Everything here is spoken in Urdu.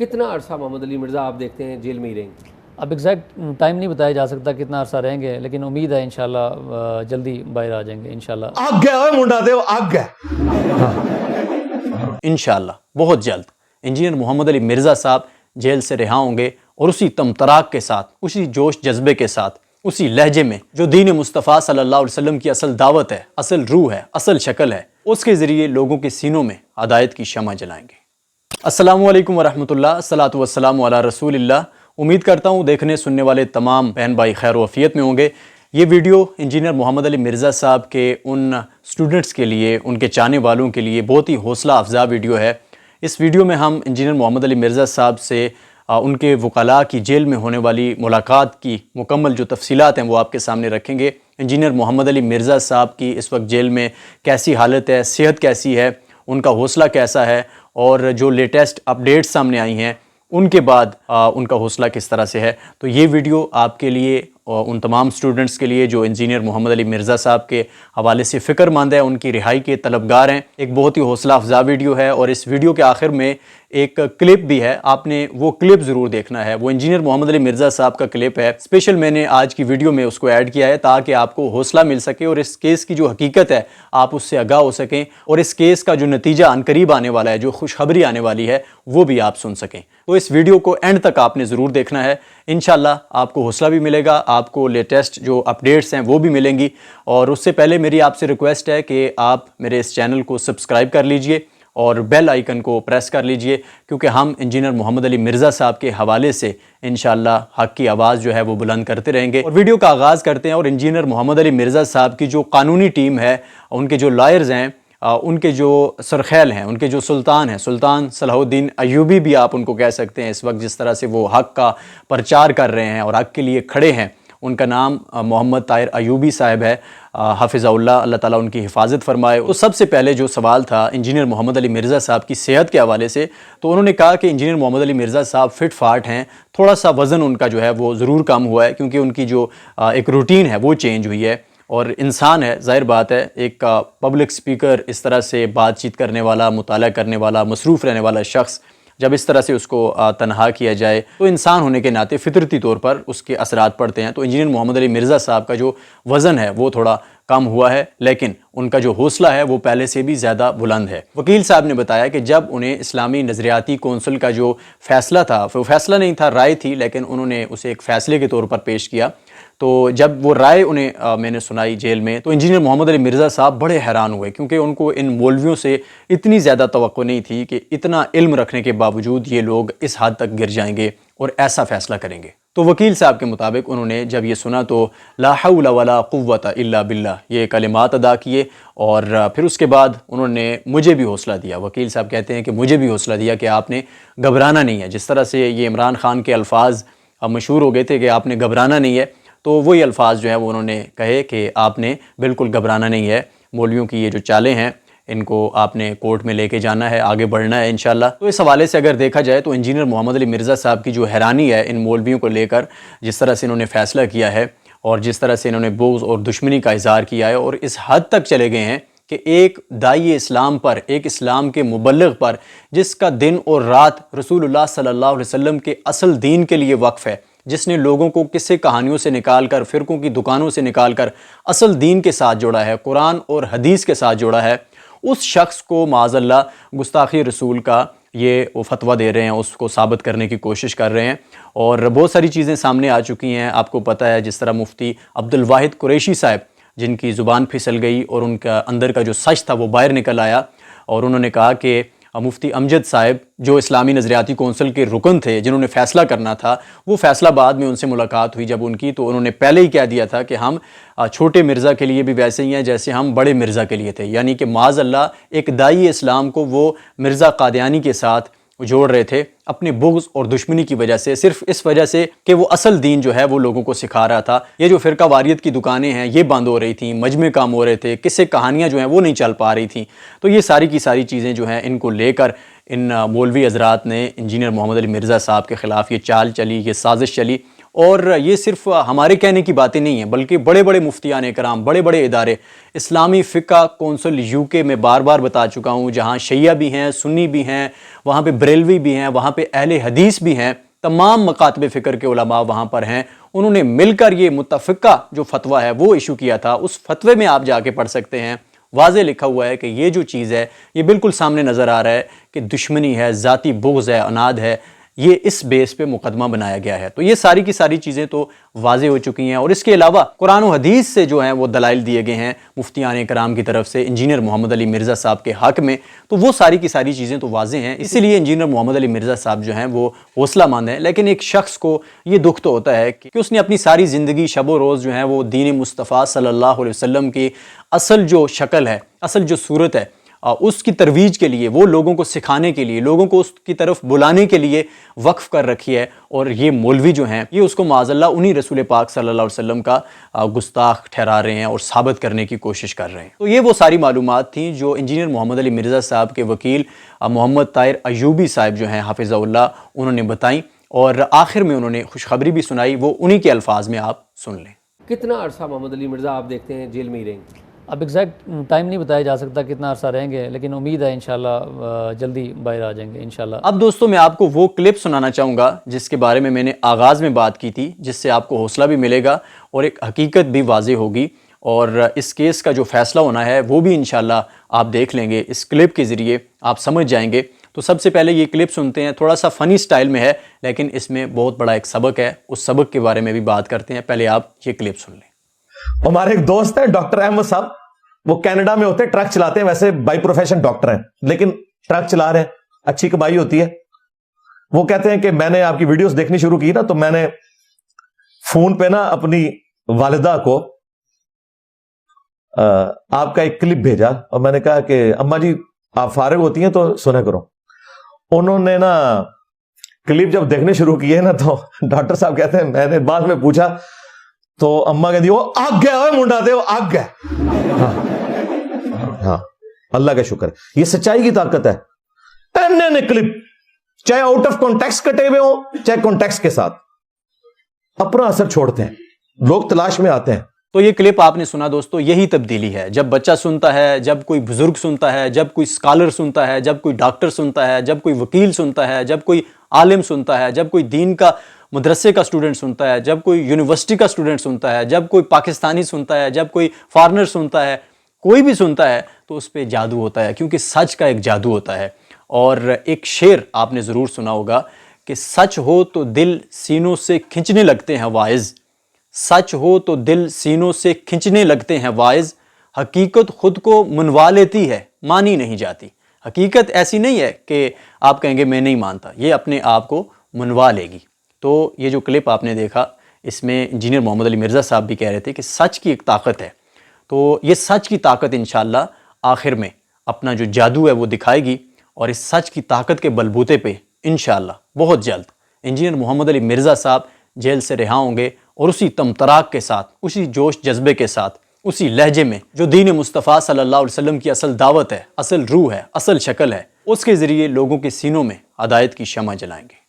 کتنا عرصہ محمد علی مرزا آپ دیکھتے ہیں جیل میں ہی رہیں گے؟ اب ایگزیکٹ ٹائم نہیں بتایا جا سکتا کتنا عرصہ رہیں گے، لیکن امید ہے انشاءاللہ جلدی باہر آ جائیں گے انشاءاللہ۔ آگ گیا ہوئے منڈا دے آگ گیا انشاءاللہ بہت جلد انجینئر محمد علی مرزا صاحب جیل سے رہا ہوں گے، اور اسی تمطراق کے ساتھ، اسی جوش جذبے کے ساتھ، اسی لہجے میں جو دین مصطفیٰ صلی اللہ علیہ وسلم کی اصل دعوت ہے، اصل روح ہے، اصل شکل ہے، اس کے ذریعے لوگوں کے سینوں میں ہدایت کی شمع جلائیں گے۔ السلام علیکم ورحمۃ اللہ، الصلاۃ والسلام علی رسول اللہ۔ امید کرتا ہوں دیکھنے سننے والے تمام بہن بھائی خیر و عافیت میں ہوں گے۔ یہ ویڈیو انجینئر محمد علی مرزا صاحب کے ان اسٹوڈنٹس کے لیے، ان کے چاہنے والوں کے لیے بہت ہی حوصلہ افزا ویڈیو ہے۔ اس ویڈیو میں ہم انجینئر محمد علی مرزا صاحب سے ان کے وکلاء کی جیل میں ہونے والی ملاقات کی مکمل جو تفصیلات ہیں وہ آپ کے سامنے رکھیں گے۔ انجینئر محمد علی مرزا صاحب کی اس وقت جیل میں کیسی حالت ہے، صحت کیسی ہے، ان کا حوصلہ کیسا ہے، اور جو لیٹسٹ اپڈیٹس سامنے آئی ہیں ان کے بعد ان کا حوصلہ کس طرح سے ہے۔ تو یہ ویڈیو آپ کے لیے، ان تمام سٹوڈنٹس کے لیے جو انجینئر محمد علی مرزا صاحب کے حوالے سے فکر مند ہے، ان کی رہائی کے طلبگار ہیں، ایک بہت ہی حوصلہ افزا ویڈیو ہے۔ اور اس ویڈیو کے آخر میں ایک کلپ بھی ہے، آپ نے وہ کلپ ضرور دیکھنا ہے۔ وہ انجینئر محمد علی مرزا صاحب کا کلپ ہے، اسپیشل میں نے آج کی ویڈیو میں اس کو ایڈ کیا ہے تاکہ آپ کو حوصلہ مل سکے اور اس کیس کی جو حقیقت ہے آپ اس سے آگاہ ہو سکیں، اور اس کیس کا جو نتیجہ عنقریب آنے والا ہے، جو خوشخبری آنے والی ہے، وہ بھی آپ سن سکیں۔ تو اس ویڈیو کو اینڈ تک آپ نے ضرور دیکھنا ہے، انشاءاللہ آپ کو حوصلہ بھی ملے گا، آپ کو لیٹسٹ جو اپڈیٹس ہیں وہ بھی ملیں گی۔ اور اس سے پہلے میری آپ سے ریکویسٹ ہے کہ آپ میرے اس چینل کو سبسکرائب کر لیجئے اور بیل آئیکن کو پریس کر لیجئے، کیونکہ ہم انجینئر محمد علی مرزا صاحب کے حوالے سے انشاءاللہ حق کی آواز جو ہے وہ بلند کرتے رہیں گے۔ اور ویڈیو کا آغاز کرتے ہیں، اور انجینئر محمد علی مرزا صاحب کی جو قانونی ٹیم ہے، ان کے جو لائرز ہیں، ان کے جو سرخیل ہیں، ان کے جو سلطان ہیں، سلطان صلاح الدین ایوبی بھی آپ ان کو کہہ سکتے ہیں، اس وقت جس طرح سے وہ حق کا پرچار کر رہے ہیں اور حق کے لیے کھڑے ہیں، ان کا نام محمد طاہر ایوبی صاحب ہے، حافظ اللہ، اللہ تعالیٰ ان کی حفاظت فرمائے۔ تو سب سے پہلے جو سوال تھا انجینئر محمد علی مرزا صاحب کی صحت کے حوالے سے، تو انہوں نے کہا کہ انجینئر محمد علی مرزا صاحب فٹ فاٹ ہیں، تھوڑا سا وزن ان کا جو ہے وہ ضرور کم ہوا ہے، کیونکہ ان کی جو ایک روٹین ہے وہ چینج ہوئی ہے، اور انسان ہے، ظاہر بات ہے، ایک پبلک سپیکر، اس طرح سے بات چیت کرنے والا، مطالعہ کرنے والا، مصروف رہنے والا شخص جب اس طرح سے اس کو تنہا کیا جائے تو انسان ہونے کے ناطے فطرتی طور پر اس کے اثرات پڑتے ہیں۔ تو انجینئر محمد علی مرزا صاحب کا جو وزن ہے وہ تھوڑا کم ہوا ہے، لیکن ان کا جو حوصلہ ہے وہ پہلے سے بھی زیادہ بلند ہے۔ وکیل صاحب نے بتایا کہ جب انہیں اسلامی نظریاتی کونسل کا جو فیصلہ تھا، وہ فیصلہ نہیں تھا، رائے تھی، لیکن انہوں نے اسے ایک فیصلے کے طور پر پیش کیا، تو جب وہ رائے انہیں میں نے سنائی جیل میں، تو انجینئر محمد علی مرزا صاحب بڑے حیران ہوئے، کیونکہ ان کو ان مولویوں سے اتنی زیادہ توقع نہیں تھی کہ اتنا علم رکھنے کے باوجود یہ لوگ اس حد تک گر جائیں گے اور ایسا فیصلہ کریں گے۔ تو وکیل صاحب کے مطابق انہوں نے جب یہ سنا تو لا حول ولا قوت الا باللہ یہ کلمات ادا کیے، اور پھر اس کے بعد انہوں نے مجھے بھی حوصلہ دیا۔ وکیل صاحب کہتے ہیں کہ مجھے بھی حوصلہ دیا کہ آپ نے گھبرانا نہیں ہے، جس طرح سے یہ عمران خان کے الفاظ مشہور ہو گئے تھے کہ آپ نے گھبرانا نہیں ہے، تو وہی الفاظ جو ہیں وہ انہوں نے کہے کہ آپ نے بالکل گھبرانا نہیں ہے، مولویوں کی یہ جو چالیں ہیں ان کو آپ نے کورٹ میں لے کے جانا ہے، آگے بڑھنا ہے انشاءاللہ۔ تو اس حوالے سے اگر دیکھا جائے تو انجینئر محمد علی مرزا صاحب کی جو حیرانی ہے ان مولویوں کو لے کر، جس طرح سے انہوں نے فیصلہ کیا ہے اور جس طرح سے انہوں نے بغض اور دشمنی کا اظہار کیا ہے، اور اس حد تک چلے گئے ہیں کہ ایک داعی اسلام پر، ایک اسلام کے مبلغ پر، جس کا دن اور رات رسول اللہ صلی اللہ علیہ وسلم کے اصل دین کے لیے وقف ہے، جس نے لوگوں کو قصے کہانیوں سے نکال کر، فرقوں کی دکانوں سے نکال کر اصل دین کے ساتھ جوڑا ہے، قرآن اور حدیث کے ساتھ جوڑا ہے، اس شخص کو معاذ اللہ گستاخی رسول کا یہ وہ فتویٰ دے رہے ہیں، اس کو ثابت کرنے کی کوشش کر رہے ہیں، اور بہت ساری چیزیں سامنے آ چکی ہیں۔ آپ کو پتہ ہے جس طرح مفتی عبدالواحد قریشی صاحب، جن کی زبان پھسل گئی اور ان کا اندر کا جو سچ تھا وہ باہر نکل آیا، اور انہوں نے کہا کہ مفتی امجد صاحب جو اسلامی نظریاتی کونسل کے رکن تھے، جنہوں نے فیصلہ کرنا تھا، وہ فیصلہ بعد میں ان سے ملاقات ہوئی جب ان کی، تو انہوں نے پہلے ہی کہہ دیا تھا کہ ہم چھوٹے مرزا کے لیے بھی ویسے ہی ہیں جیسے ہم بڑے مرزا کے لیے تھے، یعنی کہ معاذ اللہ ایک داعی اسلام کو وہ مرزا قادیانی کے ساتھ جوڑ رہے تھے اپنے بغض اور دشمنی کی وجہ سے، صرف اس وجہ سے کہ وہ اصل دین جو ہے وہ لوگوں کو سکھا رہا تھا۔ یہ جو فرقہ واریت کی دکانیں ہیں یہ بند ہو رہی تھیں، مجمع کام ہو رہے تھے، قصے کہانیاں جو ہیں وہ نہیں چل پا رہی تھیں، تو یہ ساری کی ساری چیزیں جو ہیں ان کو لے کر ان مولوی حضرات نے انجینئر محمد علی مرزا صاحب کے خلاف یہ چال چلی، یہ سازش چلی، اور یہ صرف ہمارے کہنے کی باتیں نہیں ہیں بلکہ بڑے بڑے مفتیان کرام، بڑے بڑے ادارے، اسلامی فقہ کونسل یو کے میں بار بار بتا چکا ہوں، جہاں شیعہ بھی ہیں، سنی بھی ہیں، وہاں پہ بریلوی بھی ہیں، وہاں پہ اہل حدیث بھی ہیں، تمام مکاتب فکر کے علماء وہاں پر ہیں، انہوں نے مل کر یہ متفقہ جو فتویٰ ہے وہ ایشو کیا تھا۔ اس فتوے میں آپ جا کے پڑھ سکتے ہیں، واضح لکھا ہوا ہے کہ یہ جو چیز ہے یہ بالکل سامنے نظر آ رہا ہے کہ دشمنی ہے، ذاتی بغض ہے، اناد ہے، یہ اس بیس پہ مقدمہ بنایا گیا ہے۔ تو یہ ساری کی ساری چیزیں تو واضح ہو چکی ہیں، اور اس کے علاوہ قرآن و حدیث سے جو ہیں وہ دلائل دیے گئے ہیں مفتیان کرام کی طرف سے انجینئر محمد علی مرزا صاحب کے حق میں، تو وہ ساری کی ساری چیزیں تو واضح ہیں۔ اسی لیے انجینئر محمد علی مرزا صاحب جو ہیں وہ حوصلہ مند ہیں، لیکن ایک شخص کو یہ دکھ تو ہوتا ہے کہ اس نے اپنی ساری زندگی شب و روز جو ہے وہ دین مصطفیٰ صلی اللہ علیہ وسلم کی اصل جو شکل ہے، اصل جو صورت ہے، اس کی ترویج کے لیے، وہ لوگوں کو سکھانے کے لیے، لوگوں کو اس کی طرف بلانے کے لیے وقف کر رکھی ہے، اور یہ مولوی جو ہیں یہ اس کو معاذ اللہ انہی رسول پاک صلی اللہ علیہ وسلم کا گستاخ ٹھہرا رہے ہیں اور ثابت کرنے کی کوشش کر رہے ہیں۔ تو یہ وہ ساری معلومات تھیں جو انجینئر محمد علی مرزا صاحب کے وکیل محمد طاہر ایوبی صاحب جو ہیں حافظہ اللہ، انہوں نے بتائیں، اور آخر میں انہوں نے خوشخبری بھی سنائی، وہ انہی کے الفاظ میں آپ سن لیں۔ کتنا عرصہ محمد علی مرزا آپ دیکھتے ہیں جیل میں ہی رہیں گے؟ اب ایگزیکٹ ٹائم نہیں بتایا جا سکتا کتنا عرصہ رہیں گے، لیکن امید ہے انشاءاللہ جلدی باہر آ جائیں گے انشاءاللہ۔ اب دوستو میں آپ کو وہ کلپ سنانا چاہوں گا جس کے بارے میں نے آغاز میں بات کی تھی، جس سے آپ کو حوصلہ بھی ملے گا اور ایک حقیقت بھی واضح ہوگی، اور اس کیس کا جو فیصلہ ہونا ہے وہ بھی انشاءاللہ آپ دیکھ لیں گے، اس کلپ کے ذریعے آپ سمجھ جائیں گے۔ تو سب سے پہلے یہ کلپ سنتے ہیں، تھوڑا سا فنی سٹائل میں ہے لیکن اس میں بہت بڑا ایک سبق ہے، اس سبق کے بارے میں بھی بات کرتے ہیں۔ پہلے آپ یہ کلپ سن لیں۔ ہمارے ایک دوست ہیں ڈاکٹر احمد صاحب، وہ کینیڈا میں ہوتے ہیں، ٹرک چلاتے ہیں، ویسے بائی پروفیشن ڈاکٹر ہیں لیکن ٹرک چلا رہے ہیں، اچھی کمائی ہوتی ہے۔ وہ کہتے ہیں کہ میں نے آپ کی ویڈیوز دیکھنی شروع کی نا، تو میں نے فون پہ نا اپنی والدہ کو آپ کا ایک کلپ بھیجا، اور میں نے کہا کہ اماں جی آپ فارغ ہوتی ہیں تو سنا کرو۔ انہوں نے نا کلپ جب دیکھنے شروع کیے نا، تو ڈاکٹر صاحب کہتے ہیں میں نے بعد میں پوچھا تو اماں کہتی وہ آگ گیا ہوئے منڈا دے، وہ آگ گیا۔ ہاں اللہ کا شکر ہے، یہ سچائی کی طاقت ہے۔ اینے کلپ چاہے آؤٹ آف کانٹیکسٹ کٹے ہوئے ہوں چاہے کانٹیکسٹ کے ساتھ، اپنا اثر چھوڑتے ہیں، لوگ تلاش میں آتے ہیں۔ تو یہ کلپ آپ نے سنا دوستو، یہی تبدیلی ہے۔ جب بچہ سنتا ہے، جب کوئی بزرگ سنتا ہے، جب کوئی اسکالر سنتا ہے، جب کوئی ڈاکٹر سنتا ہے، جب کوئی وکیل سنتا ہے، جب کوئی عالم سنتا ہے، جب کوئی دین کا مدرسے کا اسٹوڈنٹ سنتا ہے، جب کوئی یونیورسٹی کا اسٹوڈنٹ سنتا ہے، جب کوئی پاکستانی سنتا ہے، جب کوئی فارنر سنتا ہے، کوئی بھی سنتا ہے، تو اس پہ جادو ہوتا ہے، کیونکہ سچ کا ایک جادو ہوتا ہے۔ اور ایک شعر آپ نے ضرور سنا ہوگا کہ سچ ہو تو دل سینوں سے کھنچنے لگتے ہیں واعظ، سچ ہو تو دل سینوں سے کھنچنے لگتے ہیں واعظ، حقیقت خود کو منوا لیتی ہے مانی نہیں جاتی۔ حقیقت ایسی نہیں ہے کہ آپ کہیں گے میں نہیں مانتا، یہ اپنے آپ کو منوا لے گی۔ تو یہ جو کلپ آپ نے دیکھا، اس میں انجینئر محمد علی مرزا صاحب بھی کہہ رہے تھے کہ سچ کی ایک طاقت ہے، تو یہ سچ کی طاقت انشاءاللہ آخر میں اپنا جو جادو ہے وہ دکھائے گی، اور اس سچ کی طاقت کے بلبوتے پہ انشاءاللہ بہت جلد انجینئر محمد علی مرزا صاحب جیل سے رہا ہوں گے، اور اسی تمطراق کے ساتھ، اسی جوش جذبے کے ساتھ، اسی لہجے میں جو دین مصطفیٰ صلی اللہ علیہ وسلم کی اصل دعوت ہے، اصل روح ہے، اصل شکل ہے، اس کے ذریعے لوگوں کے سینوں میں ہدایت کی شمع جلائیں گے۔